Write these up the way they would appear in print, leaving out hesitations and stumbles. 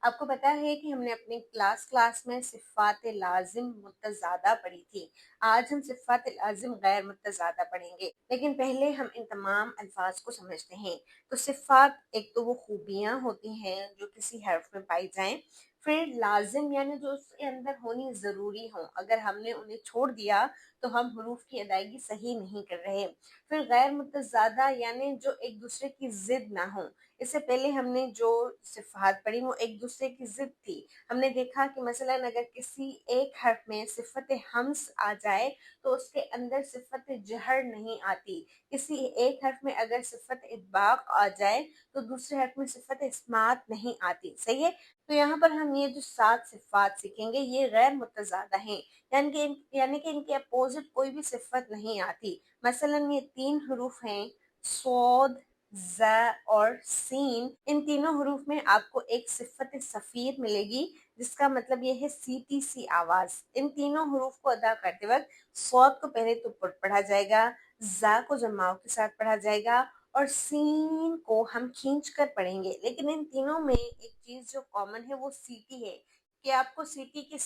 आपको पता है कि हमने अपने क्लास में सिफ़ात लाज़िम मुतज़ादा पढ़ी थी। आज हम सिफ़ात लाज़िम गैर मुतज़ादा पढ़ेंगे, लेकिन पहले हम इन तमाम अल्फ़ाज़ को समझते हैं। तो सिफ़ात एक तो वो खूबियाँ होती हैं जो किसी हर्फ़ में पाई जाएँ, फिर लाज़िम यानी जो उसके अंदर होनी ज़रूरी हों, अगर हमने उन्हें छोड़ दिया तो हम हुरूफ़ की अदायगी सही नहीं कर रहे। फिर गैर मुतज़ादा यानी जो एक दूसरे की ज़िद ना हों। इससे पहले हमने जो सिफ़ात पढ़ी वो एक दूसरे की ज़िद थी। हमने देखा कि मसलन अगर किसी एक हर्फ में सिफ़त हम्ज़ आ जाए तो उसके अंदर सिफ़त जहर नहीं आती। किसी एक हर्फ में अगर सिफ़त इत्बाक़ आ जाए तो दूसरे हर्फ में सिफ़त इस्मात नहीं आती। सही है? तो यहाँ पर हम ये जो 7 सिफ़ात सीखेंगे ये गैर मुतज़ादा हैं, यानी कि इनके अपोज़िट कोई भी सिफ़त नहीं आती। मसलन ये 3 हुरूफ हैं सौद, ज़ और सीन। इन तीनों हुरूफ में आपको एक सिफ़त सफ़ीर मिलेगी जिसका मतलब ये है सीटी सी आवाज़। इन तीनों हुरूफ को अदा करते वक्त सौद को पहले तो पुट पढ़ा जाएगा, ज़ को जमाव के साथ पढ़ा जाएगा और सीन को हम खींच कर पढ़ेंगे। लेकिन इन तीनों में एक चीज़ जो कॉमन है वो सीटी है कि आपको सीटी की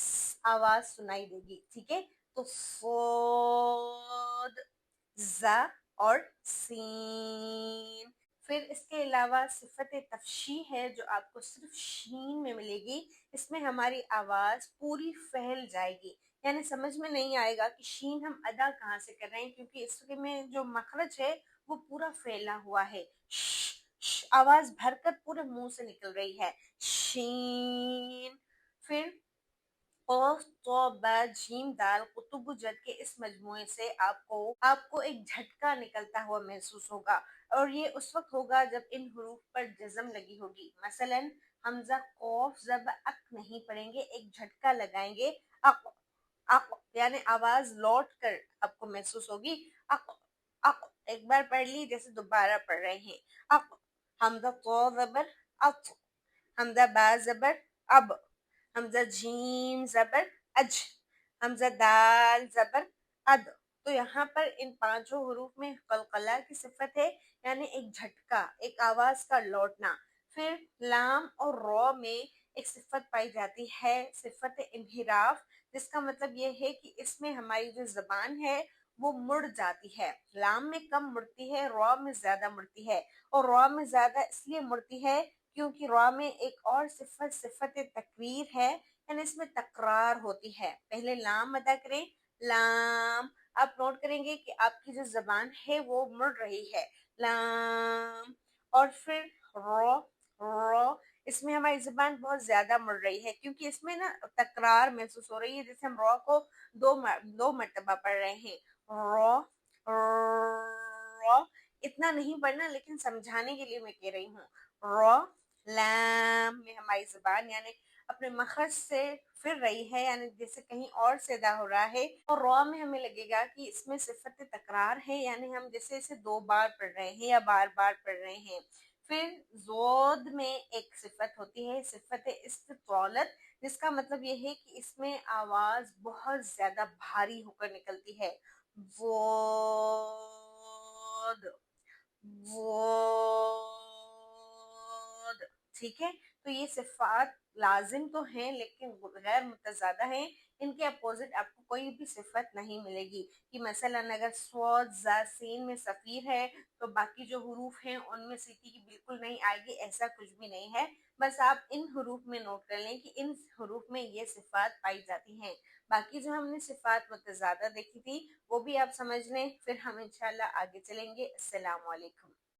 आवाज़ सुनाई देगी। ठीक है? तो सौद, ज़ और सीन। फिर इसके अलावा सिफ़त तफ़शी है जो आपको सिर्फ शीन में मिलेगी। इसमें हमारी आवाज़ पूरी फैल जाएगी, यानी समझ में नहीं आएगा कि शीन हम अदा कहाँ से कर रहे हैं, क्योंकि इसमें जो मखरज है वो पूरा फैला हुआ है। आवाज़ भरकर पूरे मुंह से निकल रही है, शीन। फिर क़ाफ़, तौ, बा, जीम, दाल, कुतुब जद के इस मजमूए से आपको एक झटका निकलता हुआ महसूस होगा और ये उस वक्त होगा जब इन हुरूफ पर जज़म लगी होगी। मसलन हमज़ा क़ाफ़ ज़ब अक नहीं पढ़ेंगे, एक झटका लगाएंगे अक अक, यानी आवाज़ लौट कर आपको महसूस होगी अक अक। एक बार पढ़ ली जैसे दोबारा पढ़ रहे हैं अक। हमज़ा तौ ज़बर अत, हमज़ा बा ज़बर अब, हमज़ा जीम ज़बर अज, हमज़ा दाल ज़बर अद। तो यहाँ पर इन पांचों हुरूफ में कलकला की सिफत है, यानी एक झटका, एक आवाज का लौटना। फिर लाम और रॉ में एक सिफत पाई जाती है, सिफत इन्हिराफ, जिसका मतलब ये है कि इसमें हमारी जो जबान है वो मुड़ जाती है। लाम में कम मुड़ती है, रॉ में ज्यादा मुड़ती है। और रॉ में ज्यादा इसलिए मुड़ती है क्योंकि रॉ में एक और सिफत सिफत तकरीर है, यानी इसमें तकरार होती है। पहले लाम अदा करें, लाम। आप नोट करेंगे कि आपकी जो जबान है वो मुड़ रही है, लाम। और फिर रॉ, रॉ, इसमें हमारी जबान बहुत ज्यादा मुड़ रही है क्योंकि इसमें ना तकरार महसूस हो रही है, जैसे हम रॉ को दो मर्तबा पढ़ रहे हैं। रॉ, रॉ, इतना नहीं पढ़ना, लेकिन समझाने के लिए मैं कह रही हूँ। रॉ, लैम में हमारी जुबान यानी अपने मखरज से फिर रही है, यानी जैसे कहीं और से अदा हो रहा है। और रॉ में हमें लगेगा कि इसमें सिफत तकरार है, यानी हम जैसे इसे दो बार पढ़ रहे हैं या बार बार पढ़ रहे हैं। फिर जोद में एक सिफत होती है, सिफत इस्तितौलत, जिसका मतलब ये है कि इसमें आवाज बहुत ज्यादा भारी होकर निकलती है। वोद, वोद। ठीक है? तो ये सिफात लाजिम तो हैं लेकिन गैर मुतज़ादा हैं। इनके अपोजिट आपको कोई भी सिफत नहीं मिलेगी कि मसलन अगर स्वाद जा सीन में सफ़ीर है तो बाकी जो हुरूफ हैं उनमें सीटी की बिल्कुल नहीं आएगी, ऐसा कुछ भी नहीं है। बस आप इन हुरूफ में नोट कर लें कि इन हुरूफ में ये सिफात पाई जाती हैं। बाकी जो हमने सिफात मुतज़ादा देखी थी वो भी आप समझ लें, फिर हम इंशाल्लाह आगे चलेंगे। अस्सलाम वालेकुम।